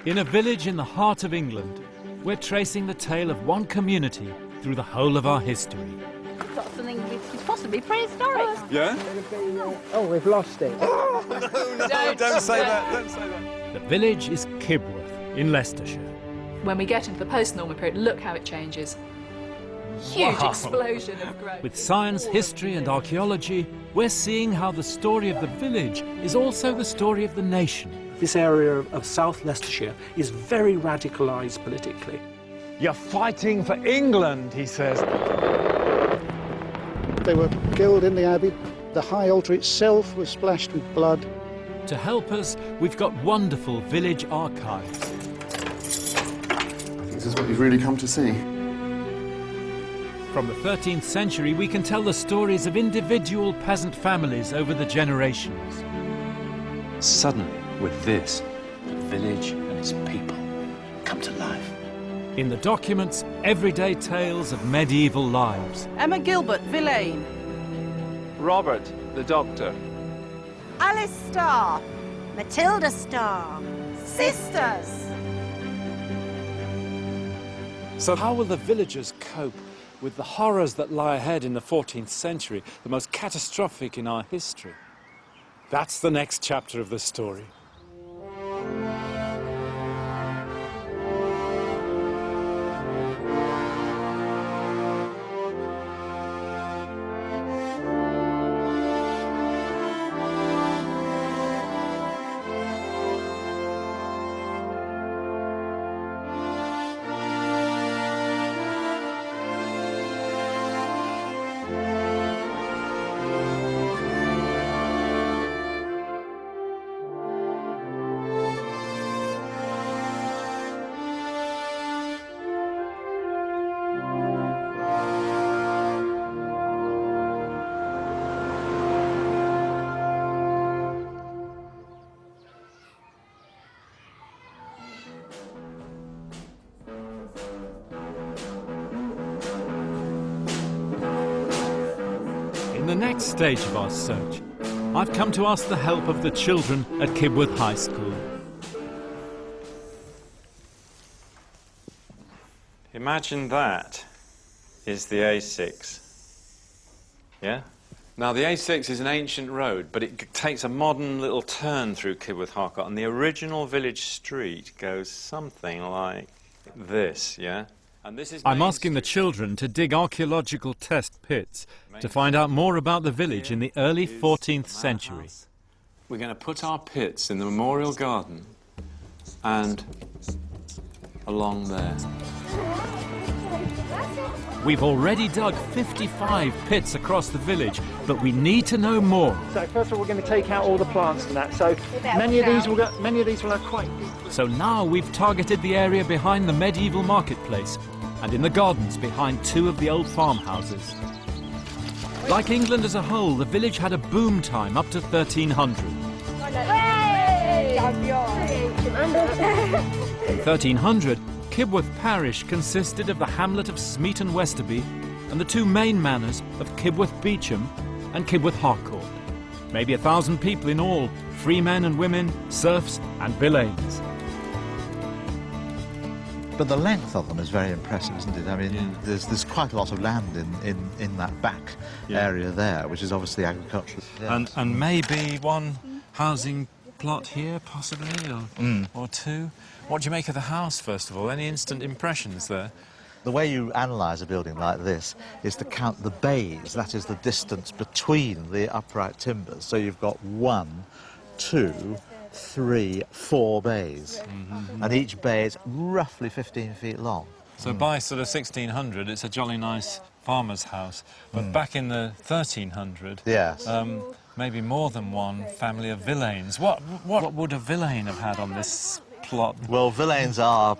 In a village in the heart of England, we're tracing the tale of one community through the whole of our history. We've got something which is possibly prehistoric. Yeah? Oh, we've lost it. No, don't say that, don't say that. The village is Kibworth in Leicestershire. When we get into the post-normal period, look how it changes. Huge explosion of growth. With science, history and archaeology, we're seeing how the story of the village is also the story of the nation. This area of South Leicestershire is very radicalised politically. You're fighting for England, he says. They were killed in the abbey. The high altar itself was splashed with blood. To help us, we've got wonderful village archives. This is what you've really come to see. From the 13th century, we can tell the stories of individual peasant families over the generations. Suddenly, with this, the village and its people come to life. In the documents, everyday tales of medieval lives. Emma Gilbert, Villain. Robert, the doctor. Alice Starr. Matilda Starr. Sisters. So how will the villagers cope with the horrors that lie ahead in the 14th century, the most catastrophic in our history? That's the next chapter of the story. In the next stage of our search, I've come to ask the help of the children at Kibworth High School. Imagine that is the A6. Yeah? Now, the A6 is an ancient road, but it takes a modern little turn through Kibworth Harcourt, and the original village street goes something like this, yeah? And this is I'm Main asking the Street. children to dig archaeological test pits to find out more about the village in the early 14th century. We're going to put our pits in the memorial garden and along there. We've already dug 55 pits across the village, but we need to know more. So first of all, we're going to take out all the plants and that. So many of these will have quite deep. So now we've targeted the area behind the medieval marketplace and in the gardens behind two of the old farmhouses. Like England as a whole, the village had a boom time up to 1300. In 1300, Kibworth Parish consisted of the hamlet of Smeaton Westerby and the two main manors of Kibworth Beecham and Kibworth Harcourt. Maybe 1,000 people in all, free men and women, serfs and villeins. But the length of them is very impressive, isn't it? I mean, there's quite a lot of land in that back area there, which is obviously agricultural. Yeah. And maybe one housing plot here, possibly, or two. What do you make of the house, first of all? Any instant impressions there? The way you analyse a building like this is to count the bays, that is the distance between the upright timbers. So you've got 1, 2, 3, 4 bays, and each bay is roughly 15 feet long. So by sort of 1600, it's a jolly nice farmer's house. But back in the 1300, yes, maybe more than one family of villeins. What would a villain have had on this plot? Well, villeins are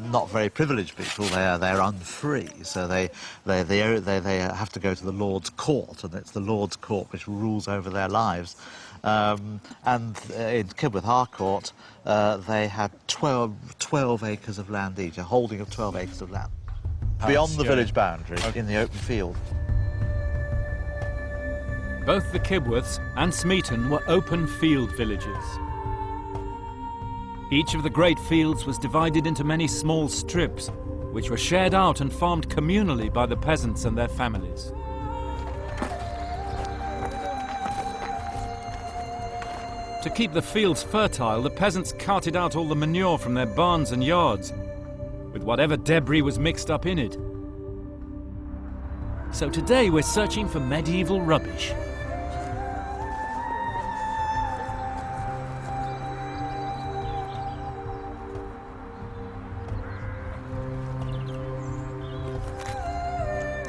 not very privileged people. They're unfree, so they have to go to the Lord's court, and it's the Lord's court which rules over their lives. And in Kibworth Harcourt, they had 12 acres of land each, a holding of 12 acres of land. Beyond the village boundary, in the open field. Both the Kibworths and Smeaton were open field villages. Each of the great fields was divided into many small strips, which were shared out and farmed communally by the peasants and their families. To keep the fields fertile, the peasants carted out all the manure from their barns and yards, with whatever debris was mixed up in it. So today we're searching for medieval rubbish.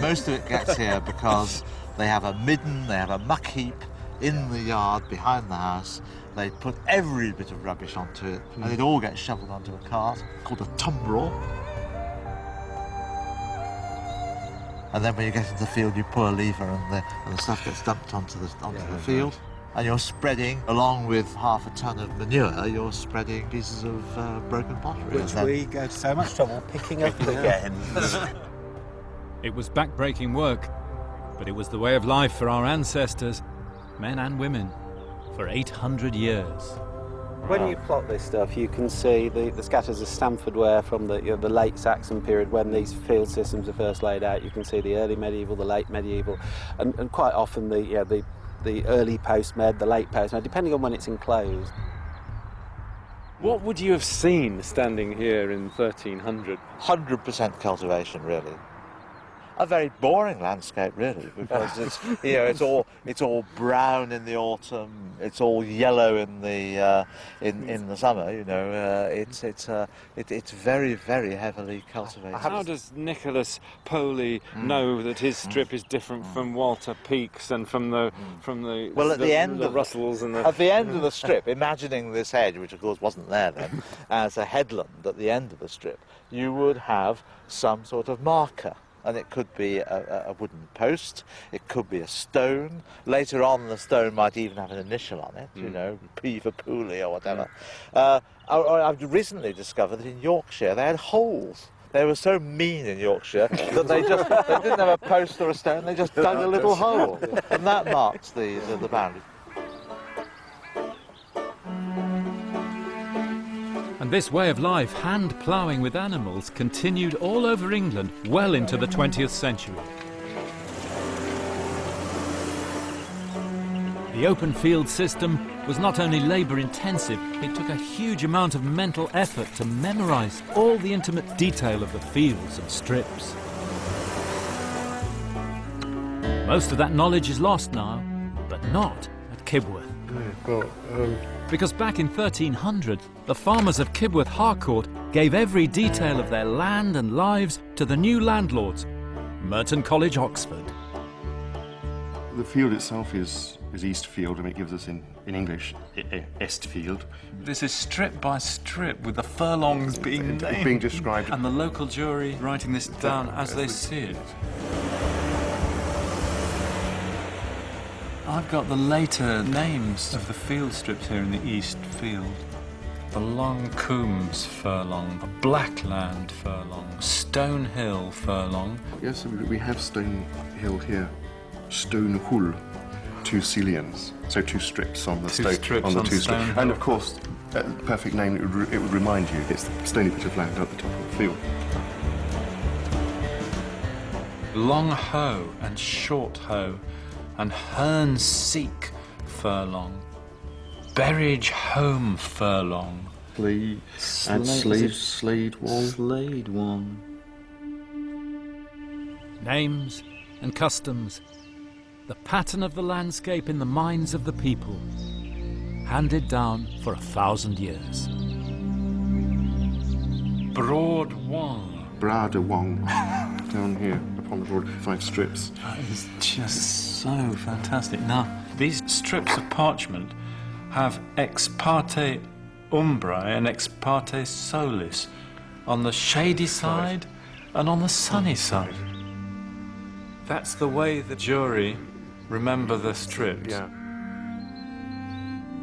Most of it gets here because they have a midden, they have a muck heap in the yard behind the house. They put every bit of rubbish onto it, and it all gets shoveled onto a cart called a tumbrel. And then when you get into the field, you pull a lever, and the stuff gets dumped onto the field. And you're spreading, along with half a ton of manure, you're spreading pieces of broken pottery. Which we go to so much trouble picking up again. It was back-breaking work, but it was the way of life for our ancestors, men and women, for 800 years. When you plot this stuff, you can see the scatters of Stamford ware from the late Saxon period when these field systems are first laid out. You can see the early medieval, the late medieval, and quite often the early post-med, the late post-med, depending on when it's enclosed. What would you have seen standing here in 1300? 100% cultivation, really. A very boring landscape, really, because it's it's all brown in the autumn, it's all yellow in the summer. It's very, very heavily cultivated. How does Nicholas Poley know that his strip is different from Walter Peake's and from the Well, at the end of Russells and the at the end of the strip, imagining this hedge, which of course wasn't there then, as a headland at the end of the strip, you would have some sort of marker. And it could be a wooden post, it could be a stone. Later on, the stone might even have an initial on it, P for Pooley or whatever. I've recently discovered that in Yorkshire they had holes. They were so mean in Yorkshire that they didn't have a post or a stone, they just dug a little hole. And that marks the boundary. And this way of life, hand ploughing with animals, continued all over England well into the 20th century. The open field system was not only labour-intensive, it took a huge amount of mental effort to memorise all the intimate detail of the fields and strips. Most of that knowledge is lost now, but not at Kibworth. Because back in 1300, the farmers of Kibworth Harcourt gave every detail of their land and lives to the new landlords, Merton College, Oxford. The field itself is Eastfield, and it gives us in English Estfield. This is strip by strip with the furlongs being described. And the local jury writing this down as they see it. I've got the later names of the field strips here in the East Field. The Long Coombs furlong, the Blackland furlong, Stone Hill furlong. Yes, we have Stone Hill here. Stone Hull, 2 cilians, so 2 strips on the stone. And of course, a perfect name, it would remind you, it's the stony bit of land at the top of the field. Long Hoe and Short Hoe and Herne Seek furlong, Berridge Home furlong, Slade Wall. Names and customs, the pattern of the landscape in the minds of the people, handed down for 1,000 years. Broad Wong. Brada Wong, down here upon the broad, 5 strips. That is just so fantastic. Now, these strips of parchment have ex parte umbrae and ex parte solis on the shady side and on the sunny side. That's the way the jury remember the strips. Yeah.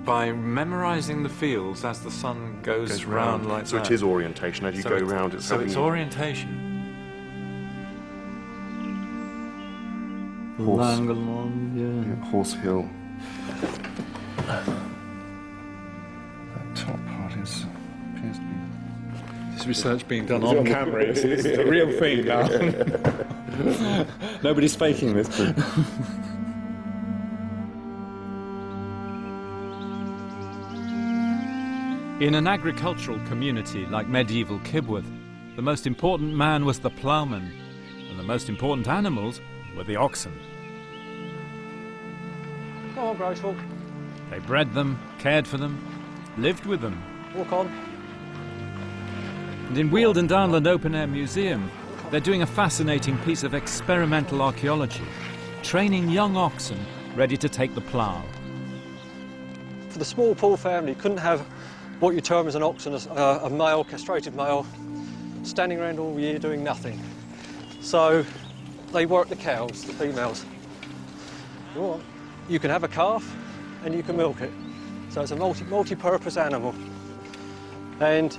By memorising the fields as the sun goes round like that. So it is orientation as you go round. So it's orientation. Horse Hill. That top part is This research being done on camera. It's a real thing now. Nobody's faking this. In an agricultural community like medieval Kibworth, the most important man was the ploughman, and the most important animals were the oxen. Come on, Graceful. They bred them, cared for them, lived with them. Walk on. And in Weald Downland Open Air Museum, they're doing a fascinating piece of experimental archaeology, training young oxen ready to take the plough. For the small poor family, you couldn't have what you term as an oxen, a male, castrated male, standing around all year doing nothing. So they work the cows, the females. Go on. You can have a calf and you can milk it. So it's a multi-purpose animal. And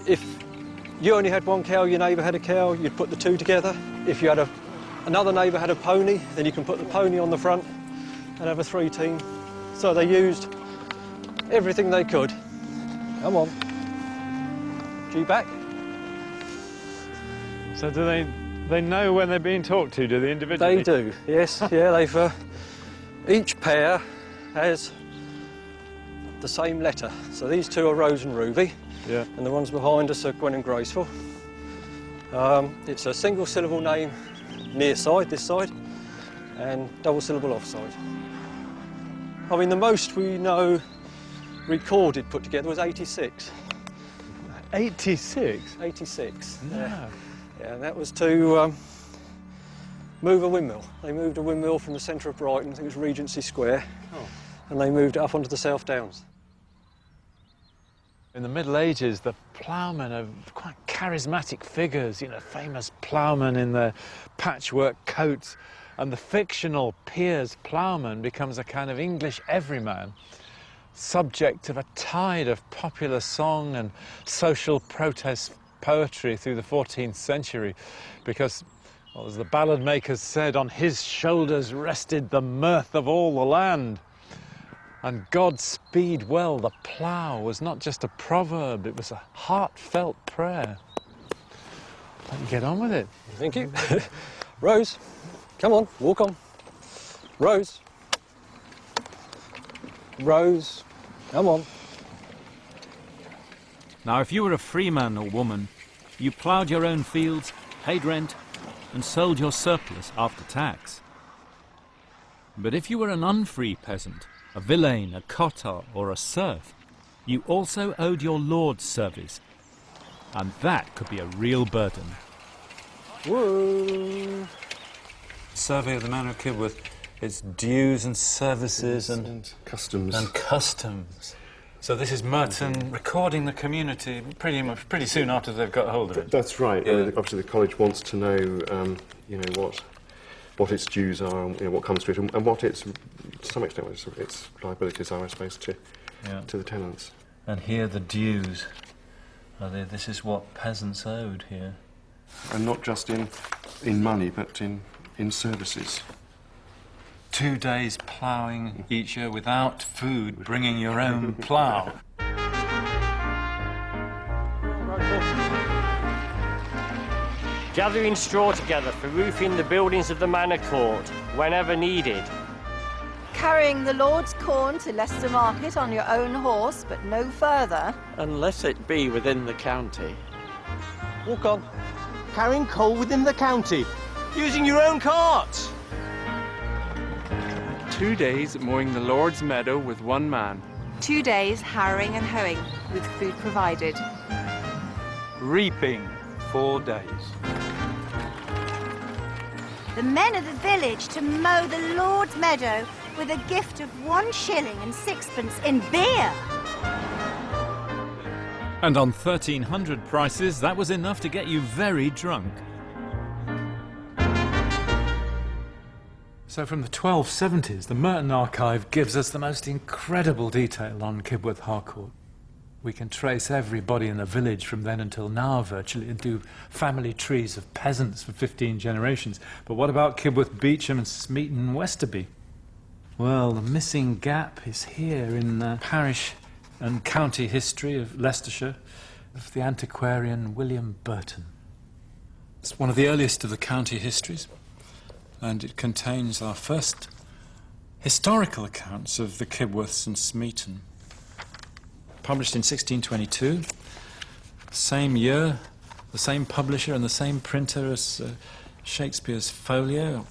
if you only had one cow, your neighbour had a cow, you'd put the two together. If you had another neighbour had a pony, then you can put the pony on the front and have a 3-team. So they used everything they could. Come on. G back. So do they know when they're being talked to, do they individually? They do, yes. Yeah, they've... each pair has the same letter. So these two are Rose and Ruby. Yeah. And the ones behind us are Gwen and Graceful. It's a single syllable name near side, this side, and double syllable offside. I mean, the most we know recorded put together was 86. 86? 86. No. Yeah, and that was to move a windmill. They moved a windmill from the centre of Brighton, I think it was Regency Square, and they moved it up onto the South Downs. In the Middle Ages, the ploughmen are quite charismatic figures, you know, famous ploughmen in their patchwork coats, and the fictional Piers ploughman becomes a kind of English everyman, subject of a tide of popular song and social protest poetry through the 14th century, because, well, as the ballad makers said, on his shoulders rested the mirth of all the land. And God speed well, the plough was not just a proverb, it was a heartfelt prayer. Let you get on with it. Thank you. Rose, come on, walk on. Rose. Rose, come on. Now, if you were a free man or woman, you ploughed your own fields, paid rent, and sold your surplus after tax. But if you were an unfree peasant, a villein, a cotter, or a serf, you also owed your lord's service, and that could be a real burden. Whoa. Survey of the Manor of Kibworth, it's dues and services and customs. And customs. So this is Merton recording the community pretty soon after they've got hold of it. That's right. Yeah. Obviously, the college wants to know, you know, what its dues are, and, you know, what comes to it, and what its, to some extent, its liabilities are, I suppose, to the tenants. And here the dues. This is what peasants owed here. And not just in money, but in services. 2 days ploughing each year without food, bringing your own plough. Gathering straw together for roofing the buildings of the manor court whenever needed. Carrying the Lord's corn to Leicester Market on your own horse, but no further. Unless it be within the county. Walk on. Carrying coal within the county, using your own cart. 2 days mowing the Lord's meadow with one man. 2 days harrowing and hoeing, with food provided. Reaping 4 days. The men of the village to mow the Lord's meadow with a gift of 1 shilling and 6pence in beer. And on 1300 prices, that was enough to get you very drunk. So from the 1270s, the Merton archive gives us the most incredible detail on Kibworth Harcourt. We can trace everybody in the village from then until now virtually and do family trees of peasants for 15 generations. But what about Kibworth, Beecham and Smeaton Westerby? Well, the missing gap is here in the parish and county history of Leicestershire. of the antiquarian William Burton. It's one of the earliest of the county histories, and it contains our first historical accounts of the Kibworths and Smeaton. Published in 1622, same year, the same publisher and the same printer as Shakespeare's Folio.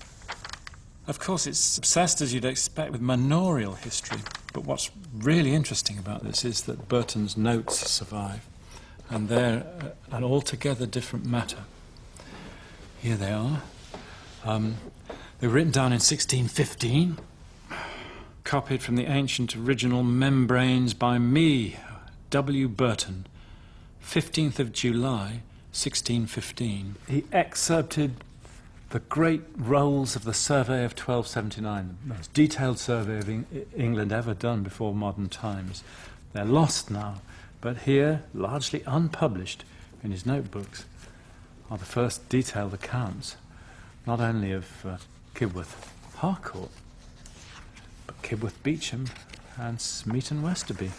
Of course, it's obsessed, as you'd expect, with manorial history, but what's really interesting about this is that Burton's notes survive, and they're an altogether different matter. Here they are. They were written down in 1615, copied from the ancient original membranes by me, W. Burton, 15th of July, 1615. He excerpted the great rolls of the survey of 1279, the most detailed survey of England ever done before modern times. They're lost now, but here, largely unpublished in his notebooks, are the first detailed accounts, not only of Kibworth Harcourt, but Kibworth Beecham and Smeaton Westerby.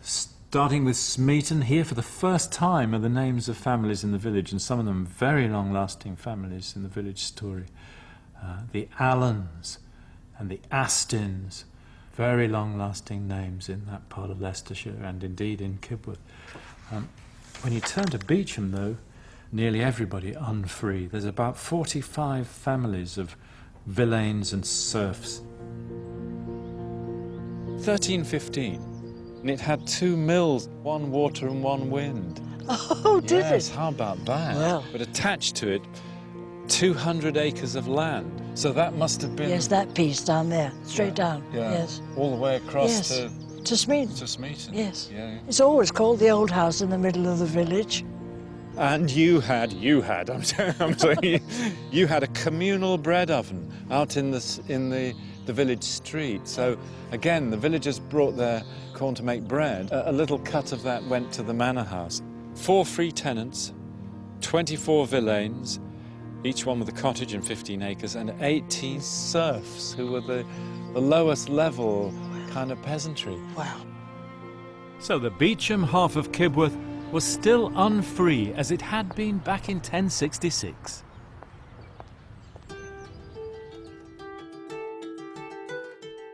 Starting with Smeaton, here for the first time are the names of families in the village, and some of them very long-lasting families in the village story. The Allens and the Astins, very long-lasting names in that part of Leicestershire and indeed in Kibworth. When you turn to Beecham, though, nearly everybody unfree. There's about 45 families of villeins and serfs. 1315, and it had 2 mills, 1 water and 1 wind. Oh, did it? Yes, how about that? Well. But attached to it, 200 acres of land. So that must have been... Yes, that piece down there, straight down. Yeah. Yes. All the way across yes. To Smeaton. To Smeaton. Yes. Yeah. It's always called the old house in the middle of the village. And you had, I'm saying, you had a communal bread oven out in the village street. So again, the villagers brought their corn to make bread. A little cut of that went to the manor house. 4 free tenants, 24 villeins, each one with a cottage and 15 acres, and 18 serfs who were the lowest level kind of peasantry. Wow. So the Beecham half of Kibworth was still unfree as it had been back in 1066.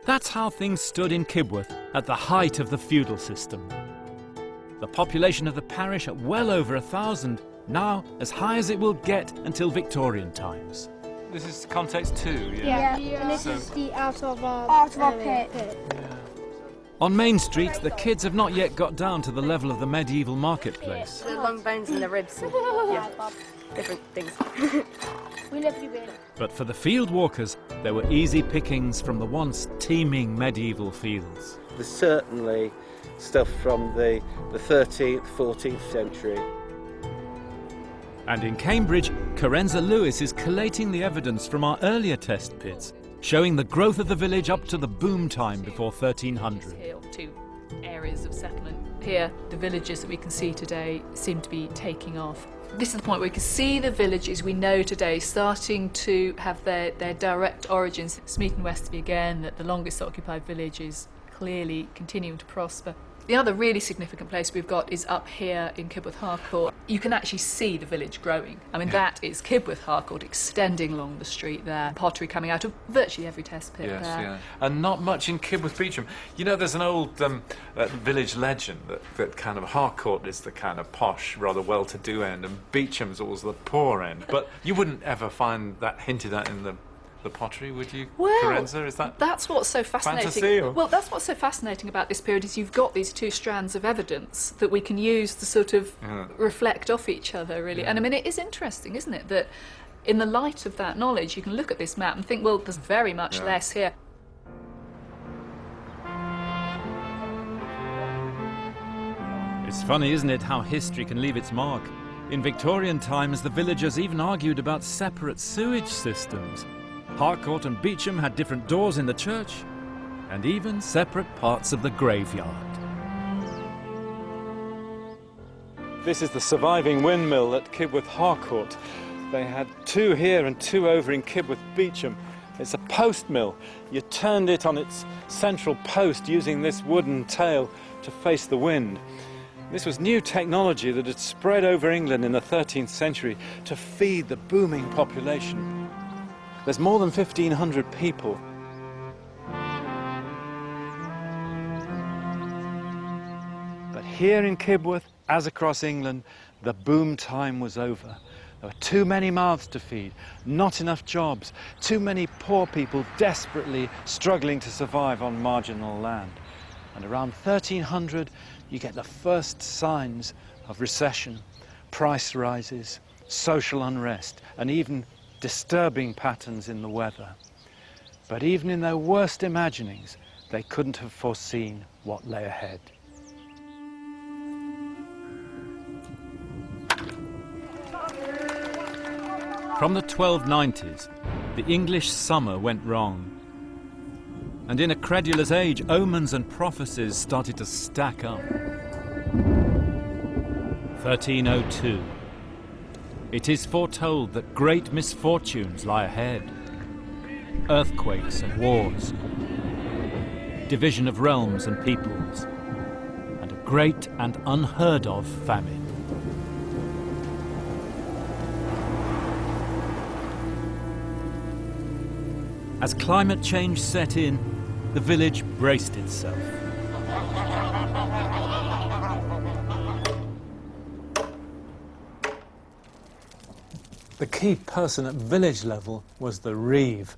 That's how things stood in Kibworth at the height of the feudal system. The population of the parish at well over 1,000, now as high as it will get until Victorian times. This is context 2, Yeah, and this is the out of our pit. On Main Street, the kids have not yet got down to the level of the medieval marketplace. The long bones and the ribs and different things. We love you, Bill. But for the field walkers, there were easy pickings from the once teeming medieval fields. There's certainly stuff from the 13th, 14th century. And in Cambridge, Carenza Lewis is collating the evidence from our earlier test pits, showing the growth of the village up to the boom time before 1300. Here, 2 areas of settlement. Here, the villages that we can see today seem to be taking off. This is the point where we can see the villages we know today starting to have their direct origins. Smeaton Westerby again, that the longest occupied village is clearly continuing to prosper. The other really significant place we've got is up here in Kibworth Harcourt. You can actually see the village growing. I mean, that is Kibworth Harcourt extending along the street there. Pottery coming out of virtually every test pit there. Yeah. And not much in Kibworth Beecham. You know, there's an old village legend that kind of Harcourt is the kind of posh, rather well-to-do end, and Beecham's always the poor end. But you wouldn't ever find that hinted at in the pottery, would you, Carenza? Is that's what's so fascinating. Fantasy, or? Well, that's what's so fascinating about this period is you've got these 2 strands of evidence that we can use to sort of reflect off each other, really. And I mean, it is interesting, isn't it, that in the light of that knowledge, you can look at this map and think, well, there's very much less here. It's funny, isn't it, how history can leave its mark. In Victorian times, the villagers even argued about separate sewage systems. Harcourt and Beecham had different doors in the church, and even separate parts of the graveyard. This is the surviving windmill at Kibworth Harcourt. They had 2 here and 2 over in Kibworth Beecham. It's a post mill. You turned it on its central post using this wooden tail to face the wind. This was new technology that had spread over England in the 13th century to feed the booming population. There's more than 1,500 people. But here in Kibworth, as across England, the boom time was over. There were too many mouths to feed, not enough jobs, too many poor people desperately struggling to survive on marginal land. And around 1300, you get the first signs of recession, price rises, social unrest, and even disturbing patterns in the weather. But even in their worst imaginings, they couldn't have foreseen what lay ahead. From the 1290s, the English summer went wrong. And in a credulous age, omens and prophecies started to stack up. 1302. It is foretold that great misfortunes lie ahead. Earthquakes and wars, division of realms and peoples, and a great and unheard of famine. As climate change set in, the village braced itself. The key person at village level was the reeve.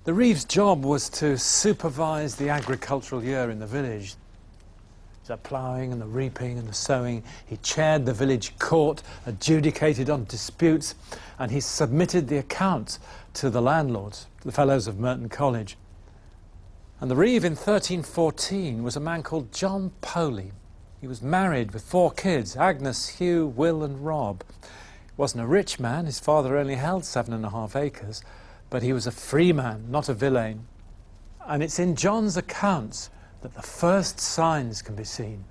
The reeve's job was to supervise the agricultural year in the village. The ploughing and the reaping and the sowing. He chaired the village court, adjudicated on disputes, and he submitted the accounts to the landlords, the fellows of Merton College. And the reeve in 1314 was a man called John Poley. He was married with 4 kids, Agnes, Hugh, Will and Rob. He wasn't a rich man, his father only held 7.5 acres, but he was a free man, not a villain. And it's in John's accounts that the first signs can be seen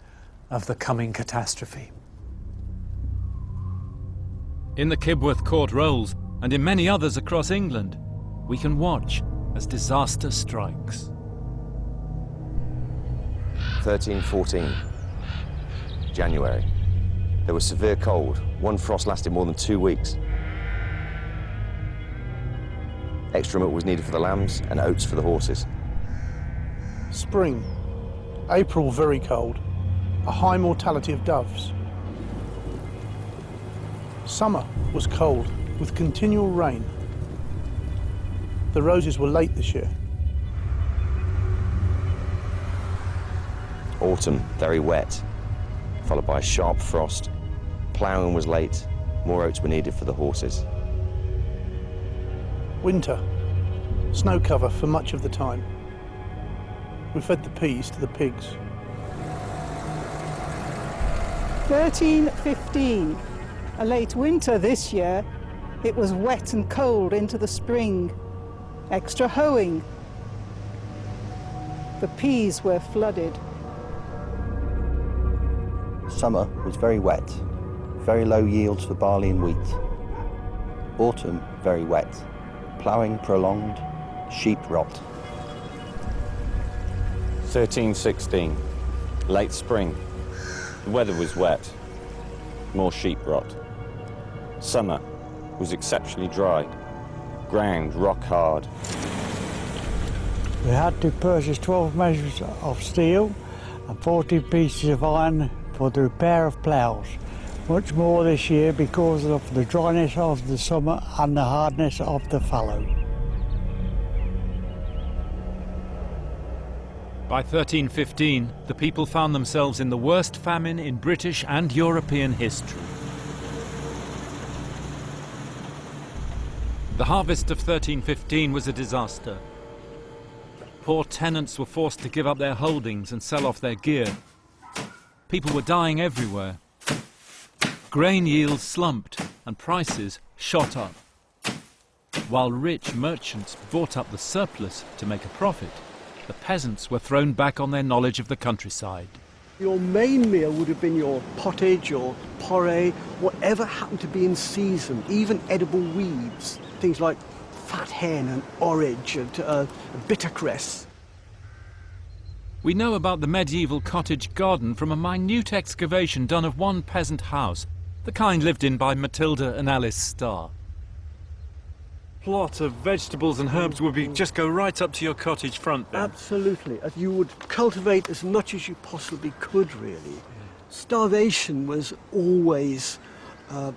of the coming catastrophe. In the Kibworth Court Rolls, and in many others across England, we can watch as disaster strikes. 1314, January. There was severe cold. One frost lasted more than 2 weeks. Extra milk was needed for the lambs and oats for the horses. Spring. April, very cold. A high mortality of doves. Summer was cold, with continual rain. The roses were late this year. Autumn, very wet, followed by a sharp frost. Ploughing was late. More oats were needed for the horses. Winter. Snow cover for much of the time. We fed the peas to the pigs. 1315. A late winter this year. It was wet and cold into the spring. Extra hoeing. The peas were flooded. Summer was very wet. Very low yields for barley and wheat. Autumn, very wet. Ploughing prolonged. Sheep rot. 1316, late spring. The weather was wet, more sheep rot. Summer was exceptionally dry, ground rock hard. We had to purchase 12 measures of steel and 40 pieces of iron for the repair of ploughs. Much more this year because of the dryness of the summer and the hardness of the fallow. By 1315, the people found themselves in the worst famine in British and European history. The harvest of 1315 was a disaster. Poor tenants were forced to give up their holdings and sell off their gear. People were dying everywhere. Grain yields slumped and prices shot up. While rich merchants bought up the surplus to make a profit, the peasants were thrown back on their knowledge of the countryside. Your main meal would have been your pottage or porridge, whatever happened to be in season, even edible weeds, things like fat hen and orage and bittercress. We know about the medieval cottage garden from a minute excavation done of one peasant house, the kind lived in by Matilda and Alice Starr. Plot of vegetables and herbs would just go right up to your cottage front then. Absolutely. You would cultivate as much as you possibly could, really. Starvation was always a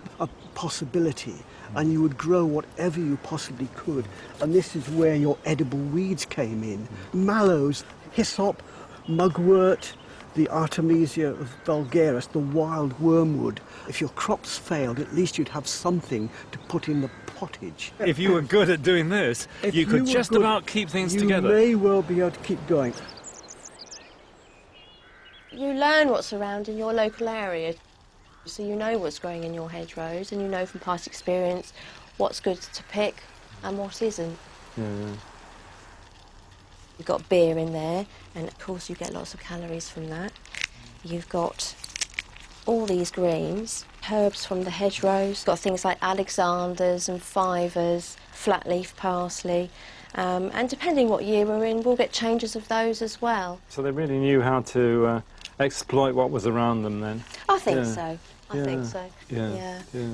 possibility, and you would grow whatever you possibly could. And this is where your edible weeds came in. Mallows, hyssop, mugwort, the Artemisia vulgaris, the wild wormwood. If your crops failed, at least you'd have something to put in the pottage. If you were good at doing this, you could just about keep things together. You may well be able to keep going. You learn what's around in your local area, so you know what's growing in your hedgerows, and you know from past experience what's good to pick and what isn't. You've got beer in there, and of course you get lots of calories from that. You've got all these greens, herbs from the hedgerows. Got things like Alexanders and fivers, flat leaf parsley, and depending what year we're in, we'll get changes of those as well. So they really knew how to exploit what was around them then? I think so. I think so.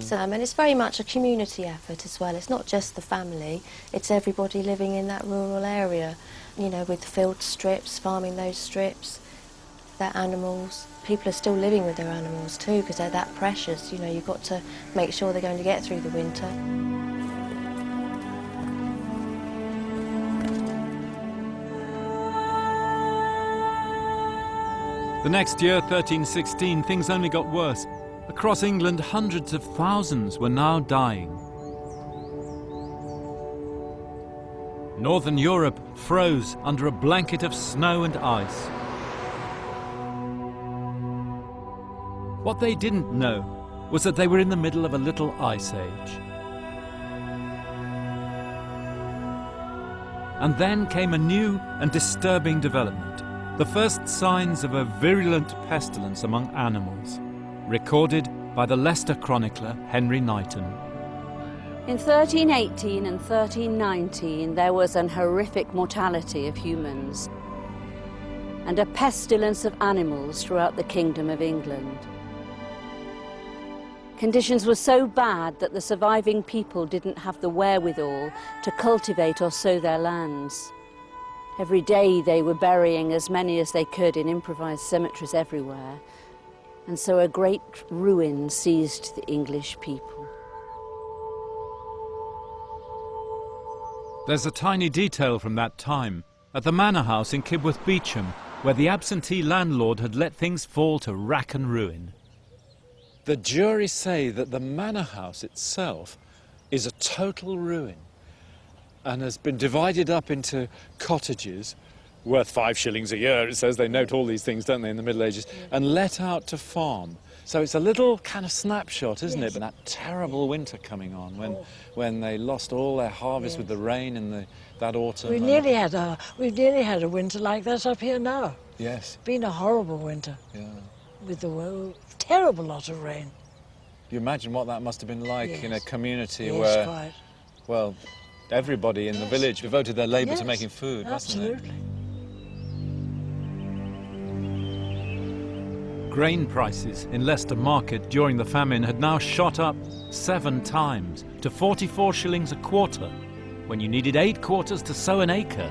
So, and it's very much a community effort as well. It's not just the family, it's everybody living in that rural area. You know, with field strips, farming those strips, their animals. People are still living with their animals too because they're that precious. You know, you've got to make sure they're going to get through the winter. The next year, 1316, things only got worse. Across England, hundreds of thousands were now dying. Northern Europe froze under a blanket of snow and ice. What they didn't know was that they were in the middle of a little ice age. And then came a new and disturbing development, the first signs of a virulent pestilence among animals, recorded by the Leicester chronicler Henry Knighton. In 1318 and 1319 there was an horrific mortality of humans and a pestilence of animals throughout the Kingdom of England. Conditions were so bad that the surviving people didn't have the wherewithal to cultivate or sow their lands. Every day they were burying as many as they could in improvised cemeteries everywhere, and so a great ruin seized the English people. There's a tiny detail from that time, at the manor house in Kibworth Beecham, where the absentee landlord had let things fall to rack and ruin. The jury say that the manor house itself is a total ruin and has been divided up into cottages worth 5 shillings a year. It says they note all these things, don't they, in the Middle Ages, and let out to farm. So it's a little kind of snapshot, isn't it? But that terrible winter coming on when they lost all their harvest with the rain in that autumn. We've nearly had a winter like that up here now. Yes. It's been a horrible winter. Yeah. With the terrible lot of rain. You imagine what that must have been like in a community quite. where, well, everybody in the village devoted their labour to making food, wasn't it? Absolutely. Grain prices in Leicester Market during the famine had now shot up 7 times to 44 shillings a quarter, when you needed 8 quarters to sow an acre.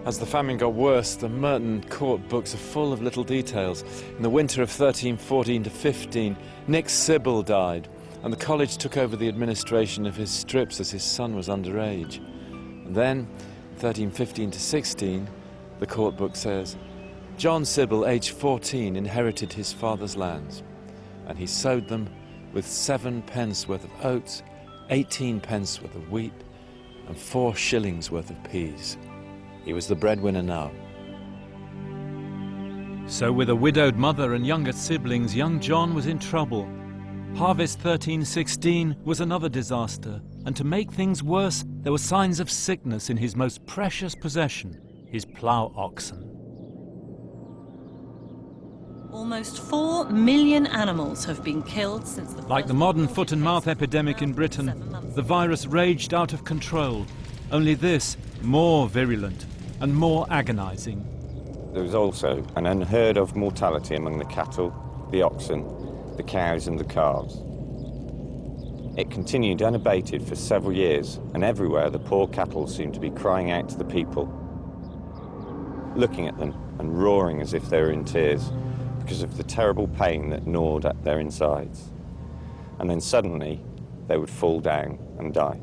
As the famine got worse, the Merton court books are full of little details. In the winter of 1314 to 15, Nick Sybil died, and the college took over the administration of his strips as his son was underage. And then, 1315 to 16, the court book says, John Sybil, aged 14, inherited his father's lands, and he sowed them with 7 pence worth of oats, 18 pence worth of wheat, and 4 shillings worth of peas. He was the breadwinner now. So with a widowed mother and younger siblings, young John was in trouble. Harvest 1316 was another disaster, and to make things worse, there were signs of sickness in his most precious possession, his plough oxen. Almost 4 million animals have been killed since the... Like the modern foot and mouth epidemic in Britain, the virus raged out of control, only this more virulent. and more agonising. There was also an unheard of mortality among the cattle, the oxen, the cows and the calves. It continued unabated for several years, and everywhere the poor cattle seemed to be crying out to the people, looking at them and roaring as if they were in tears because of the terrible pain that gnawed at their insides. And then suddenly they would fall down and die.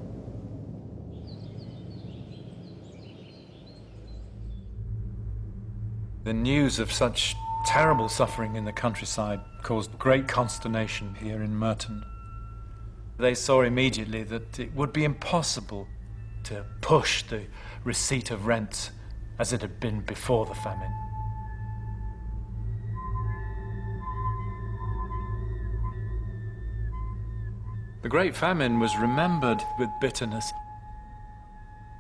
The news of such terrible suffering in the countryside caused great consternation here in Merton. They saw immediately that it would be impossible to push the receipt of rents as it had been before the famine. The Great Famine was remembered with bitterness.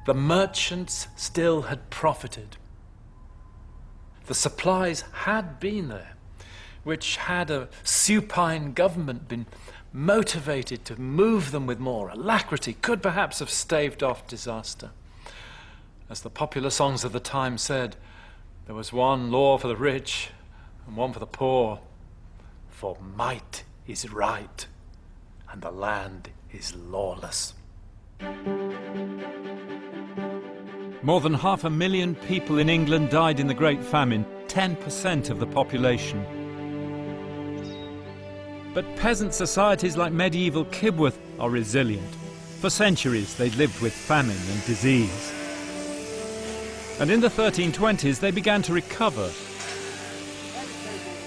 The merchants still had profited. The supplies had been there, which had a supine government been motivated to move them with more alacrity, could perhaps have staved off disaster. As the popular songs of the time said, there was one law for the rich and one for the poor, for might is right and the land is lawless. More than 500,000 people in England died in the Great Famine, 10% of the population. But peasant societies like medieval Kibworth are resilient. For centuries they'd lived with famine and disease. And in the 1320s they began to recover.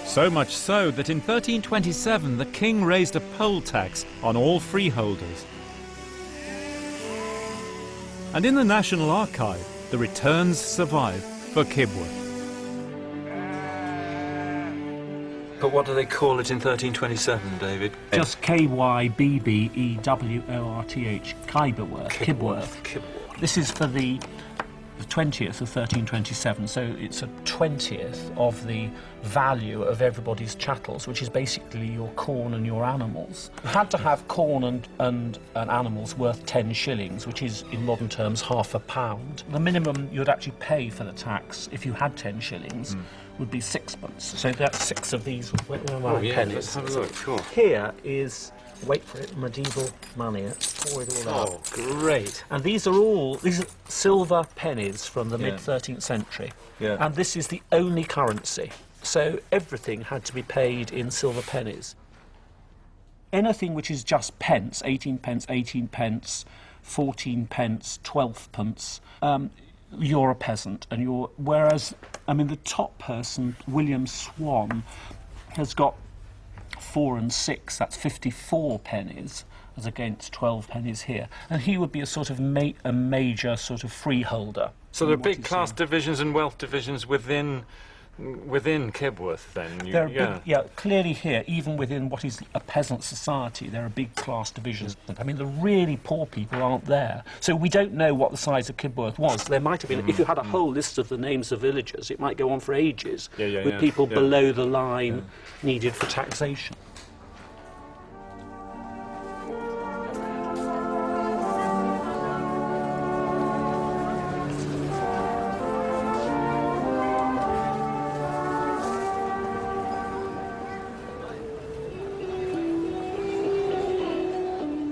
So much so that in 1327 the king raised a poll tax on all freeholders. And in the National Archive, the returns survive for Kibworth. But what do they call it in 1327, David? Just Kybbeworth, Kibworth. This is for the 20th of 1327, so it's a 20th of the value of everybody's chattels, which is basically your corn and your animals. You had to have corn and animals worth 10 shillings, which is in modern terms £0.50. The minimum you'd actually pay for the tax if you had 10 shillings would be sixpence. So that's 6 of these pennies. Let's have a look. Sure. Here is, wait for it, medieval money. Pour it all out. Oh, great. And these are silver pennies from the mid-13th century. Yeah. And this is the only currency. So everything had to be paid in silver pennies. Anything which is just pence, 18 pence, 18 pence, 14 pence, 12 pence, you're a peasant. And whereas, I mean, the top person, William Swan, has got 4 and 6, that's 54 pennies, as against 12 pennies here. And he would be a sort of a major sort of freeholder. So there are big class divisions and wealth divisions within Kibworth, then? Clearly here, even within what is a peasant society, there are big class divisions. I mean, the really poor people aren't there. So we don't know what the size of Kibworth was. There might have been, if you had a whole list of the names of villages, it might go on for ages, with people below the line needed for taxation.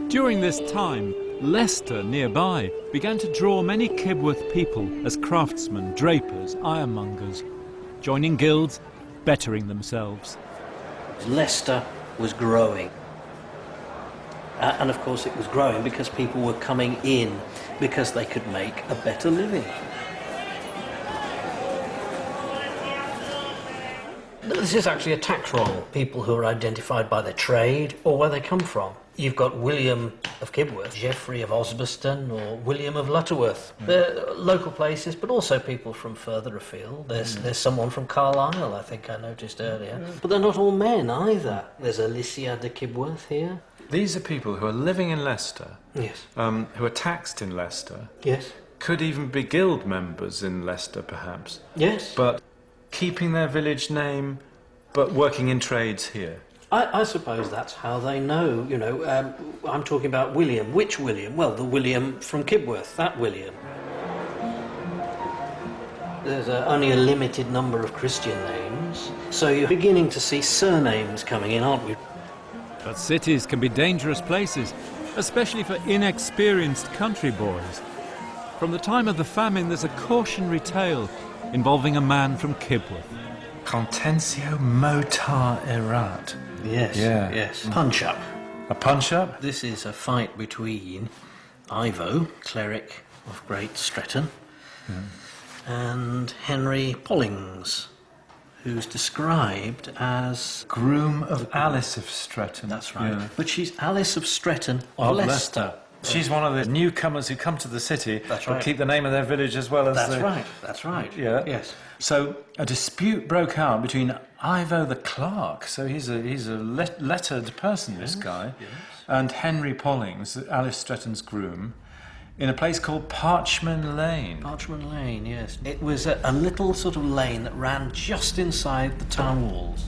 During this time, Leicester, nearby, began to draw many Kibworth people as craftsmen, drapers, ironmongers, joining guilds, bettering themselves. Leicester was growing. And of course it was growing because people were coming in because they could make a better living. This is actually a tax roll. People who are identified by their trade or where they come from. You've got William of Kibworth, Geoffrey of Osbaston, or William of Lutterworth. They're local places, but also people from further afield. There's someone from Carlisle, I think I noticed earlier. But they're not all men either. There's Alicia de Kibworth here. These are people who are living in Leicester. Yes. Who are taxed in Leicester. Yes. Could even be guild members in Leicester, perhaps. Yes. But keeping their village name, but working in trades here. I suppose that's how they know, you know. I'm talking about William. Which William? Well, the William from Kibworth, that William. There's only a limited number of Christian names, so you're beginning to see surnames coming in, aren't we? But cities can be dangerous places, especially for inexperienced country boys. From the time of the famine, there's a cautionary tale involving a man from Kibworth. Contentio motar erat. Yes, yes. Punch-up. A punch-up? This is a fight between Ivo, cleric of Great Stretton, and Henry Pollings, who's described as... groom of Alice of Stretton. That's right. Yeah. But she's Alice of Stretton of Leicester. She's one of the newcomers who come to the city, That's but right. keep the name of their village as well as That's right. Yeah. Yes. So a dispute broke out between Ivo the clerk, so he's a lettered person, this guy, and Henry Pollings, Alice Stretton's groom, in a place called Parchman Lane. Parchman Lane, yes. It was a little sort of lane that ran just inside the town walls.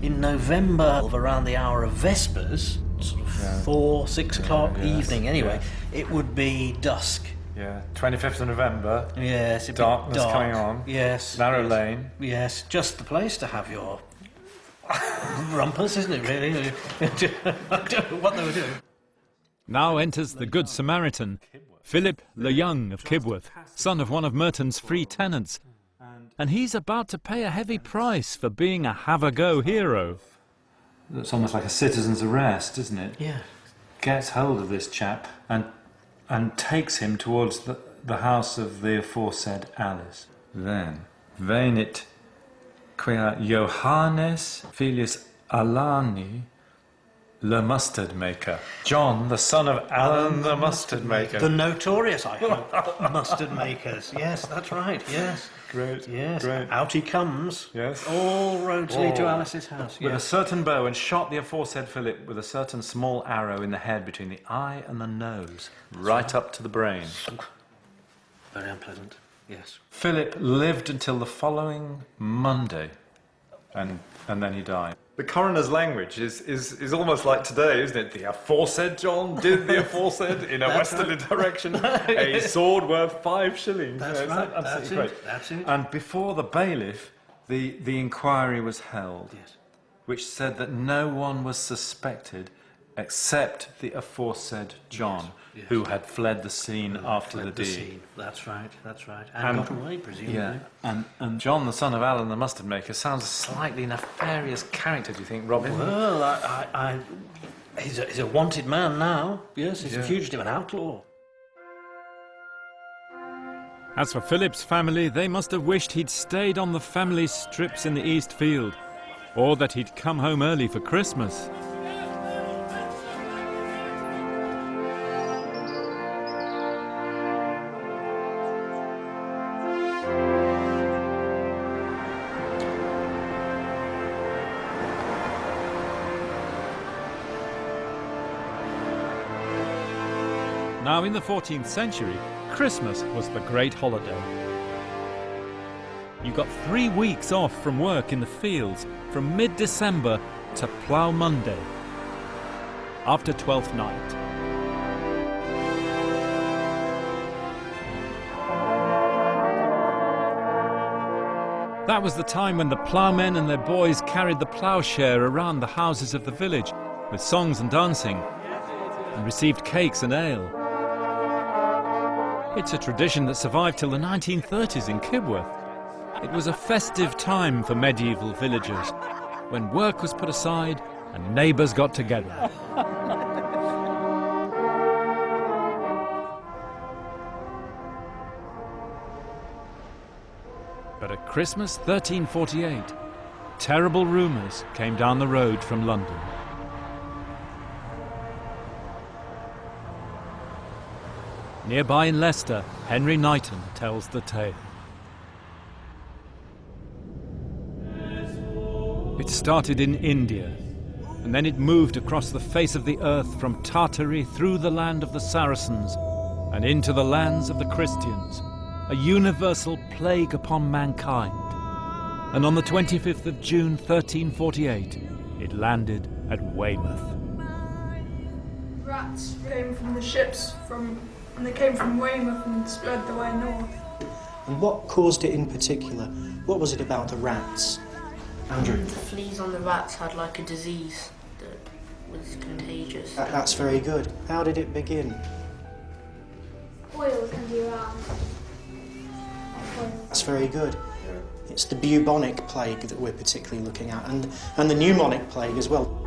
In November, around the hour of Vespers, sort of 4, 6 o'clock evening anyway, it would be dusk. Yeah, 25th of November. Yes, it'd darkness be dark. coming on. Yes. Narrow lane. Yes, just the place to have your rumpus, isn't it, really? I don't know what they were doing. Now enters the Good Samaritan, Philip le Young of Kibworth, son of one of Merton's free tenants. And he's about to pay a heavy price for being a have-a-go hero. It's almost like a citizen's arrest, isn't it? Yeah. Gets hold of this chap and takes him towards the house of the aforesaid Alice. Then, venit quia Johannes filius Alani le mustard maker. John, the son of Alan the mustard maker. The notorious, I hope, mustard makers. Yes, that's right, yes. Great, yes. great. Out he comes. Yes. All roads lead to Alice's house. With a certain bow, and shot the aforesaid Philip with a certain small arrow in the head between the eye and the nose, right up to the brain. Very unpleasant, yes. Philip lived until the following Monday, and then he died. The coroner's language is almost like today, isn't it? The aforesaid John did the aforesaid in a westerly direction. A sword worth 5 shillings. That's right. That's great. it. That's it. And before the bailiff, the inquiry was held, which said that no one was suspected except the aforesaid John, who had fled the scene after the deed. That's right, that's right. And got away, presumably. Yeah, and John, the son of Alan the mustard maker, sounds a slightly nefarious character, do you think, Robin? Well, he's a wanted man now. Yes, he's a fugitive, an outlaw. As for Philip's family, they must have wished he'd stayed on the family strips in the East Field, or that he'd come home early for Christmas. Now, in the 14th century, Christmas was the great holiday. You got 3 weeks off from work in the fields from mid-December to Plough Monday, after Twelfth Night. That was the time when the ploughmen and their boys carried the ploughshare around the houses of the village with songs and dancing, and received cakes and ale. It's a tradition that survived till the 1930s in Kibworth. It was a festive time for medieval villagers, when work was put aside and neighbours got together. But at Christmas 1348, terrible rumours came down the road from London. Nearby in Leicester, Henry Knighton tells the tale. It started in India, and then it moved across the face of the earth from Tartary through the land of the Saracens and into the lands of the Christians, a universal plague upon mankind. And on the 25th of June 1348, it landed at Weymouth. Rats came from the ships and they came from Weymouth and spread their way north. And what caused it in particular? What was it about the rats? Andrew? The fleas on the rats had like a disease that was contagious. That's very good. How did it begin? Oil can be around. That's very good. It's the bubonic plague that we're particularly looking at, and the pneumonic plague as well.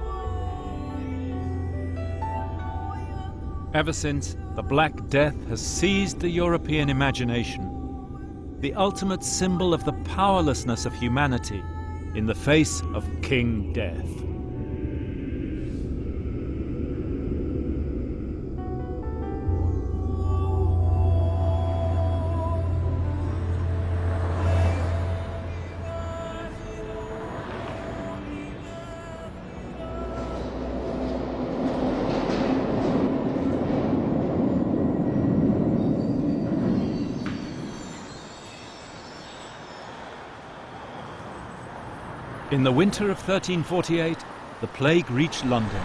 Ever since, the Black Death has seized the European imagination, the ultimate symbol of the powerlessness of humanity in the face of King Death. In the winter of 1348, the plague reached London.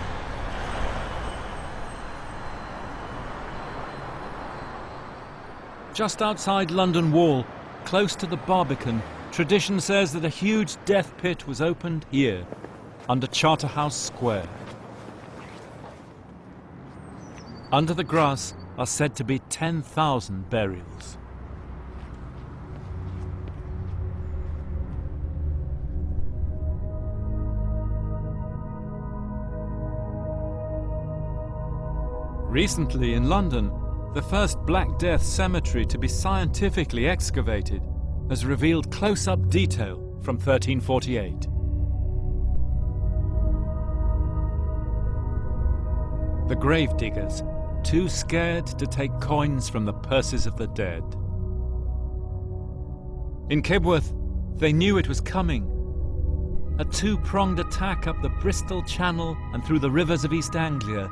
Just outside London Wall, close to the Barbican, tradition says that a huge death pit was opened here, under Charterhouse Square. Under the grass are said to be 10,000 burials. Recently in London, the first Black Death cemetery to be scientifically excavated has revealed close-up detail from 1348. The grave diggers, too scared to take coins from the purses of the dead. In Kibworth, they knew it was coming. A two-pronged attack up the Bristol Channel and through the rivers of East Anglia,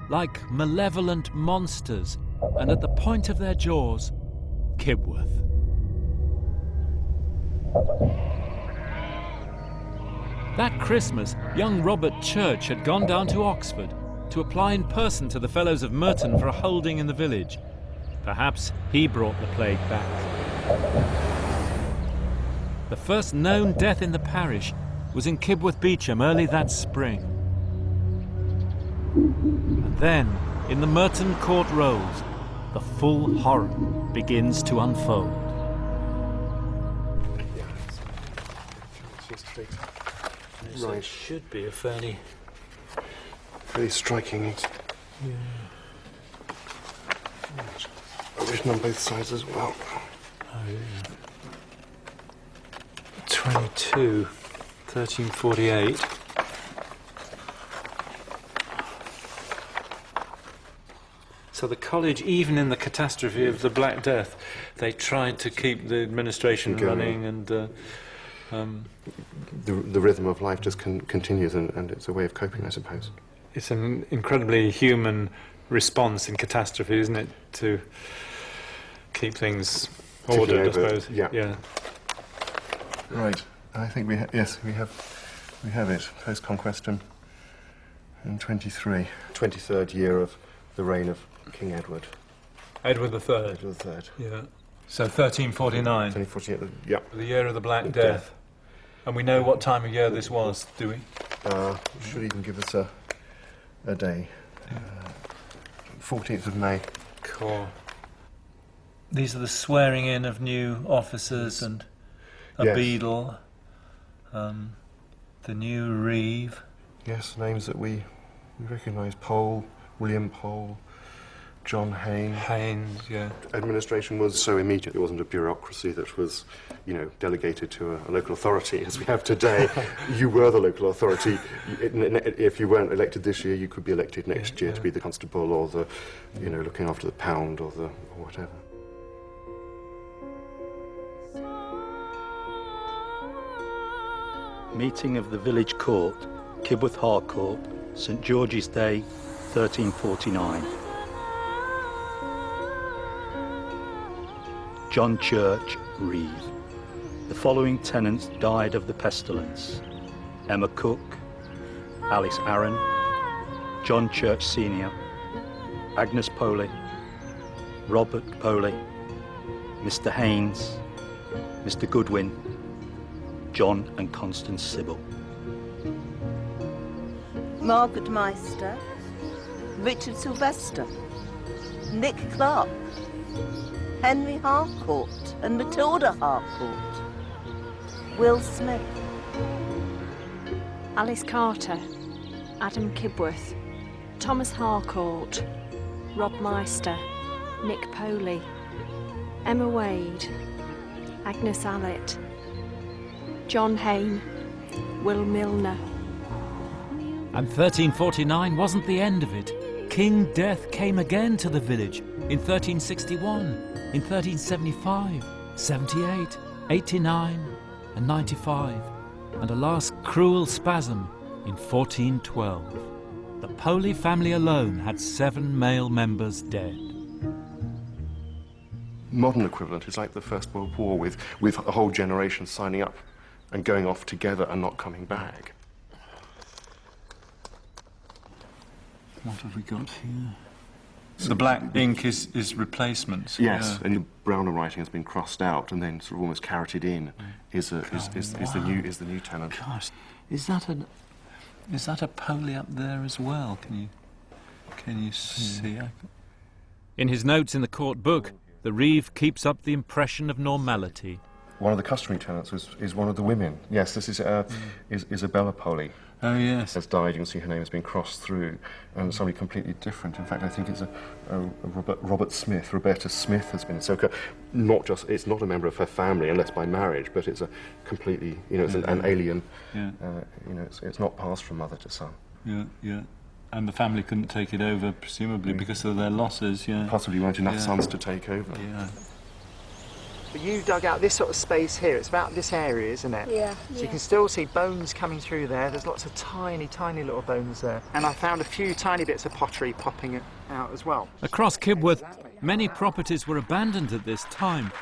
like malevolent monsters, and at the point of their jaws, Kibworth. That Christmas, young Robert Church had gone down to Oxford to apply in person to the Fellows of Merton for a holding in the village. Perhaps he brought the plague back. The first known death in the parish was in Kibworth Beecham early that spring. And then, in the Merton Court Rolls, the full horror begins to unfold. So it should be a fairly striking. Written on both sides as well. Oh, yeah. 22, 1348. So the college, even in the catastrophe of the Black Death, they tried to keep the administration running, and the rhythm of life just continues, and it's a way of coping, I suppose. It's an incredibly human response in catastrophe, isn't it, to keep things ordered, I suppose. Yeah. Right. I think we have it. Post-conquest in 23, 23rd year of the reign of King Edward. Edward III. Edward III. Yeah. So 1349. 1348. Yeah. The year of the Black Death. And we know what time of year this was, do we? Should even give us a day. 14th of May. Cool. These are the swearing in of new officers and a beadle. The new reeve. Yes, names that we recognise: Pole, William Pole, John Haynes. Haynes, yeah. Administration was so immediate; it wasn't a bureaucracy that was, delegated to a local authority as we have today. You were the local authority. If you weren't elected this year, you could be elected next year to be the constable or the, looking after the pound or whatever. Meeting of the village court, Kibworth Harcourt, St George's Day, 1349. John Church, Reeve. The following tenants died of the pestilence: Emma Cook, Alice Aaron, John Church Sr., Agnes Poley, Robert Poley, Mr Haynes, Mr. Goodwin, John and Constance Sybil. Margaret Meister, Richard Sylvester, Nick Clark, Henry Harcourt and Matilda Harcourt, Will Smith, Alice Carter, Adam Kibworth, Thomas Harcourt, Rob Meister, Nick Poley, Emma Wade, Agnes Allett, John Hayne, Will Milner. And 1349 wasn't the end of it. King Death came again to the village in 1361, in 1375, 78, 89 and 95, and a last cruel spasm in 1412. The Poley family alone had 7 male members dead. Modern equivalent is like the First World War with a whole generation signing up and going off together and not coming back. What have we got here? So the black ink is replacements. Yes, and the browner writing has been crossed out and then sort of almost carroted in. Is the new tenant. Gosh, is that a Poley up there as well? Can you see? In his notes in the court book, the reeve keeps up the impression of normality. One of the customary tenants is one of the women. Yes, this is Isabella Poley. Oh, yes. Has died. You can see her name has been crossed through, and somebody completely different. In fact, I think it's Roberta Smith has been. So it's not a member of her family unless by marriage, but it's a completely, it's an alien. Yeah. It's not passed from mother to son. Yeah, yeah. And the family couldn't take it over, presumably, because of their losses, yeah. Possibly weren't enough sons to take over. Yeah. But you dug out this sort of space here. It's about this area, isn't it? Yeah. So you can still see bones coming through there. There's lots of tiny, tiny little bones there. And I found a few tiny bits of pottery popping out as well. Across Kibworth, many properties were abandoned at this time.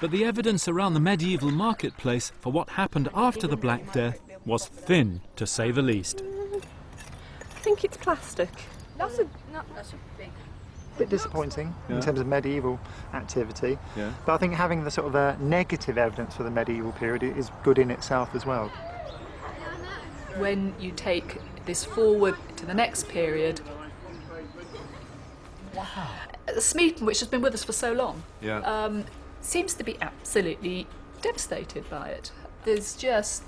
But the evidence around the medieval marketplace for what happened after the Black Death was thin, to say the least. I think it's plastic. That's a big. Bit disappointing in terms of medieval activity. Yeah. But I think having the sort of negative evidence for the medieval period is good in itself as well. When you take this forward to the next period, Smeaton, which has been with us for so long, seems to be absolutely devastated by it. There's just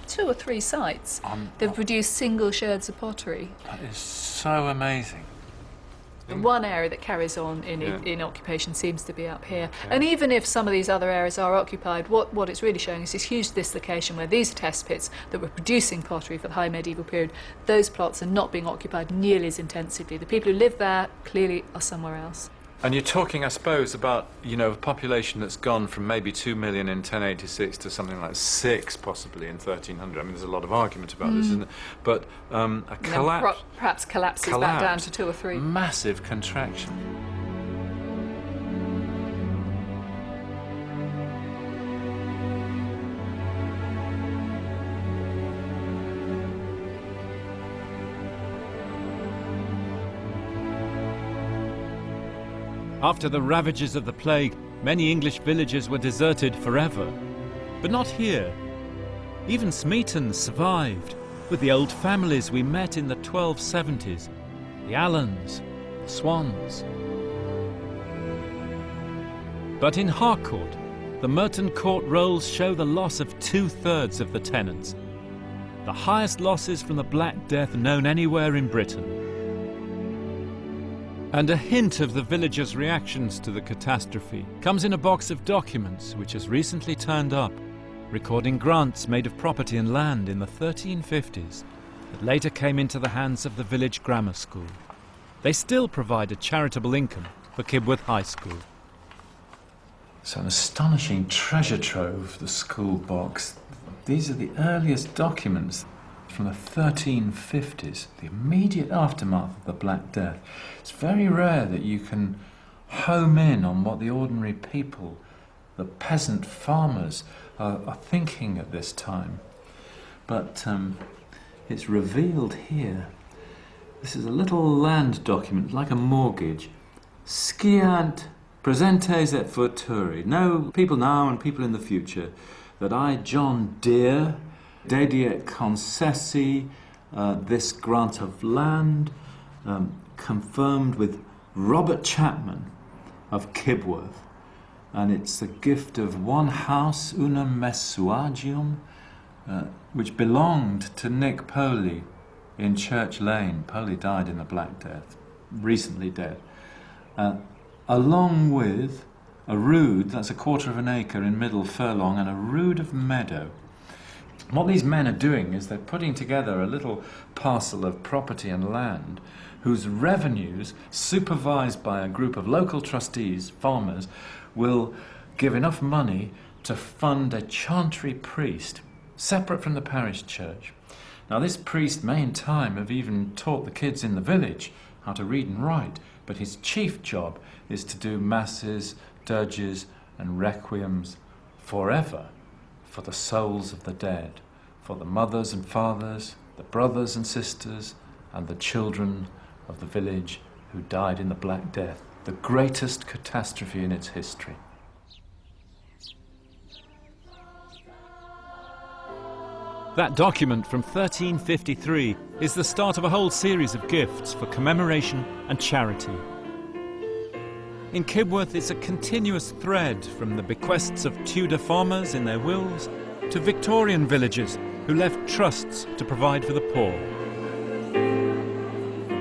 2 or 3 sites. They've produced single sherds of pottery. That is so amazing. The one area that carries on in occupation seems to be up here. And even if some of these other areas are occupied, what it's really showing is this huge dislocation where these are test pits that were producing pottery for the high medieval period. Those plots are not being occupied nearly as intensively. The people who live there clearly are somewhere else. And you're talking, I suppose, about, a population that's gone from maybe 2 million in 1086 to something like 6 possibly in 1300. I mean, there's a lot of argument about this, isn't there? But a collapse... Perhaps collapses back down to 2 or 3. Massive contraction. After the ravages of the plague, many English villages were deserted forever. But not here. Even Smeaton survived, with the old families we met in the 1270s, the Allens, the Swans. But in Harcourt, the Merton Court rolls show the loss of 2/3 of the tenants, the highest losses from the Black Death known anywhere in Britain. And a hint of the villagers' reactions to the catastrophe comes in a box of documents which has recently turned up, recording grants made of property and land in the 1350s that later came into the hands of the village grammar school. They still provide a charitable income for Kibworth High School. It's an astonishing treasure trove, the school box. These are the earliest documents from the 1350s, the immediate aftermath of the Black Death. It's very rare that you can home in on what the ordinary people, the peasant farmers, are thinking at this time. But it's revealed here. This is a little land document, like a mortgage. Sciant Presentes et futuri. Know, people now and people in the future, that I, John Deere, dediate concessi this grant of land, confirmed with Robert Chapman of Kibworth, and it's the gift of one house, unum messuagium, which belonged to Nick Poley in Church Lane. Poley died in the Black Death, recently dead, along with a rood, that's a quarter of an acre in Middle Furlong, and a rood of meadow. What these men are doing is they're putting together a little parcel of property and land whose revenues, supervised by a group of local trustees, farmers, will give enough money to fund a chantry priest, separate from the parish church. Now, this priest may in time have even taught the kids in the village how to read and write, but his chief job is to do masses, dirges and requiems forever for the souls of the dead, for the mothers and fathers, the brothers and sisters, and the children of the village who died in the Black Death, the greatest catastrophe in its history. That document from 1353 is the start of a whole series of gifts for commemoration and charity. In Kibworth, it's a continuous thread from the bequests of Tudor farmers in their wills to Victorian villagers who left trusts to provide for the poor.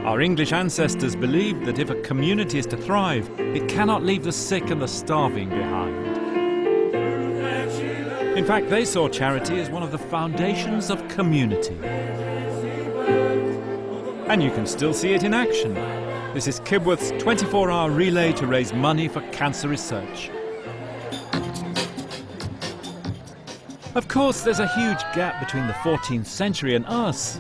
Our English ancestors believed that if a community is to thrive, it cannot leave the sick and the starving behind. In fact, they saw charity as one of the foundations of community. And you can still see it in action. This is Kibworth's 24-hour relay to raise money for cancer research. Of course, there's a huge gap between the 14th century and us.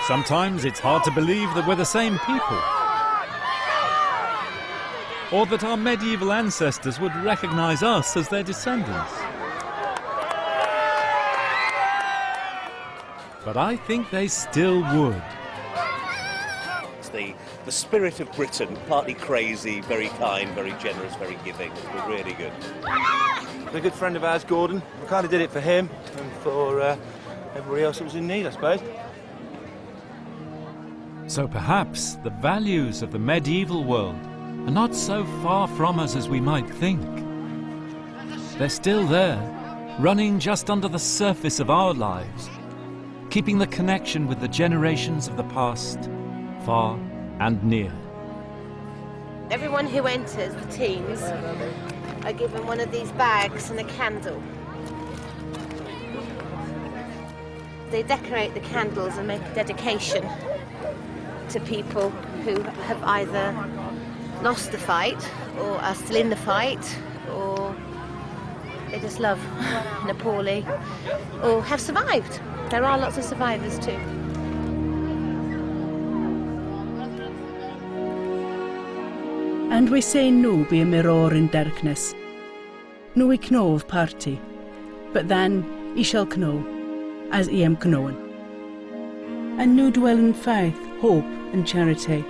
Sometimes it's hard to believe that we're the same people, or that our medieval ancestors would recognise us as their descendants. But I think they still would. It's the spirit of Britain, partly crazy, very kind, very generous, very giving. It's been really good. A good friend of ours, Gordon. We kind of did it for him and for everybody else that was in need, I suppose. So perhaps the values of the medieval world are not so far from us as we might think. They're still there, running just under the surface of our lives, keeping the connection with the generations of the past, far and near. Everyone who enters, the teens, are given one of these bags and a candle. They decorate the candles and make a dedication to people who have either lost the fight, or are still in the fight, or they just love Nepali, or have survived. There are lots of survivors too. And we say no be a mirror in darkness. No we know of party, but then ye shall know, as I am known. And no dwell in faith, hope and charity,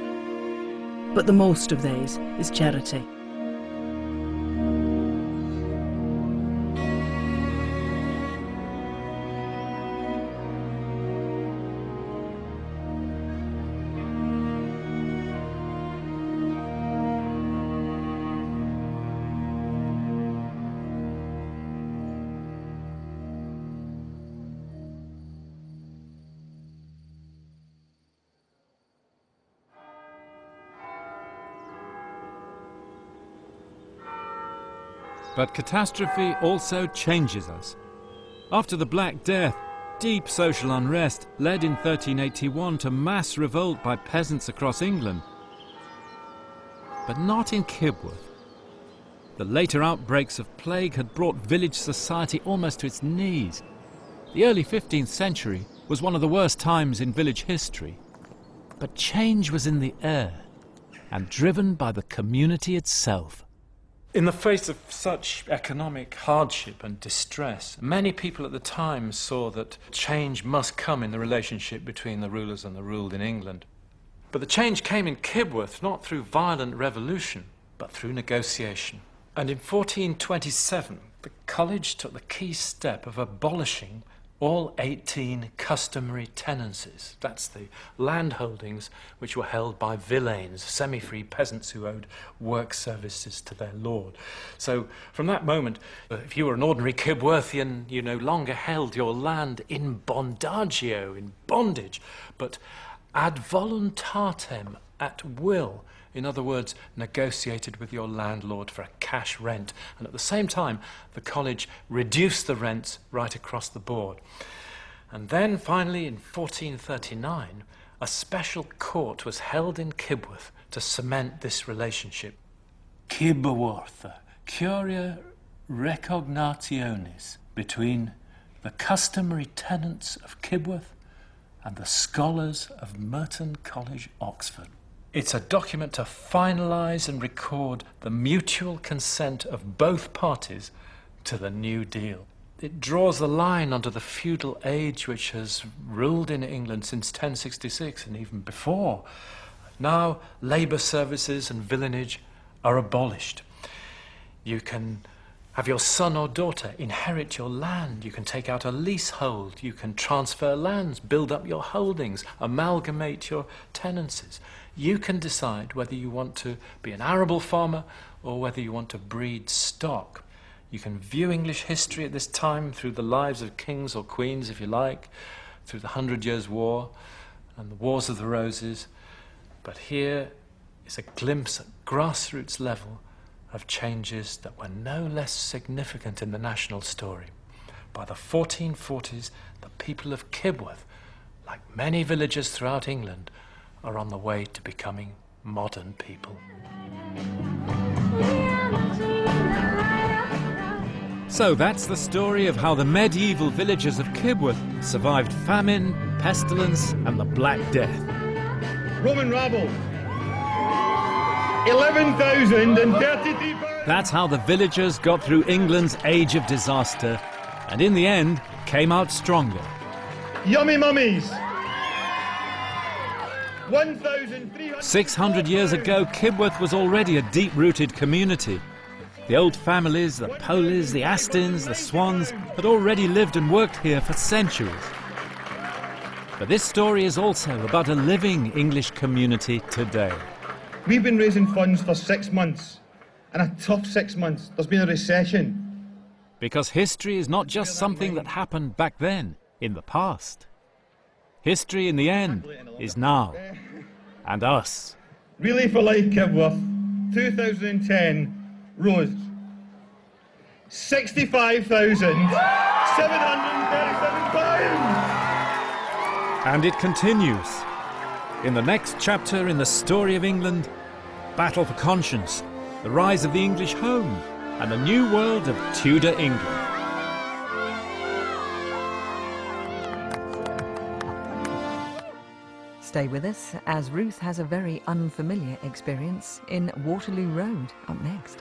but the most of these is charity. But catastrophe also changes us. After the Black Death, deep social unrest led in 1381 to mass revolt by peasants across England. But not in Kibworth. The later outbreaks of plague had brought village society almost to its knees. The early 15th century was one of the worst times in village history. But change was in the air, and driven by the community itself. In the face of such economic hardship and distress, many people at the time saw that change must come in the relationship between the rulers and the ruled in England. But the change came in Kibworth not through violent revolution, but through negotiation. And in 1427, the college took the key step of abolishing all 18 customary tenancies. That's the landholdings which were held by villeins, semi-free peasants who owed work services to their lord. So from that moment, if you were an ordinary Kibworthian, you no longer held your land in bondagio, in bondage, but ad voluntatem, at will. In other words, negotiated with your landlord for a cash rent. And at the same time, the college reduced the rents right across the board. And then finally, in 1439, a special court was held in Kibworth to cement this relationship. Kibworth, curia recognationis, between the customary tenants of Kibworth and the scholars of Merton College, Oxford. It's a document to finalise and record the mutual consent of both parties to the New Deal. It draws the line under the feudal age which has ruled in England since 1066 and even before. Now, labour services and villenage are abolished. You can have your son or daughter inherit your land. You can take out a leasehold. You can transfer lands, build up your holdings, amalgamate your tenancies. You can decide whether you want to be an arable farmer or whether you want to breed stock. You can view English history at this time through the lives of kings or queens, if you like, through the 100 Years' War and the Wars of the Roses. But here is a glimpse at grassroots level of changes that were no less significant in the national story. By the 1440s, the people of Kibworth, like many villages throughout England, are on the way to becoming modern people. So that's the story of how the medieval villagers of Kibworth survived famine, pestilence, and the Black Death. Roman rabble, 11,033. That's how the villagers got through England's age of disaster, and in the end came out stronger. Yummy mummies. 1,300. 600 years ago, Kibworth was already a deep-rooted community. The old families, the Poleys, the Astins, the Swans, had already lived and worked here for centuries. But this story is also about a living English community today. We've been raising funds for 6 months, and a tough 6 months. There's been a recession. Because history is not just something that happened back then, in the past. History, in the end, is now. And us. Relay for Life Kibworth, 2010, rose £65,737. And it continues. In the next chapter in the story of England, battle for conscience, the rise of the English home, and the new world of Tudor England. Stay with us as Ruth has a very unfamiliar experience in Waterloo Road up next.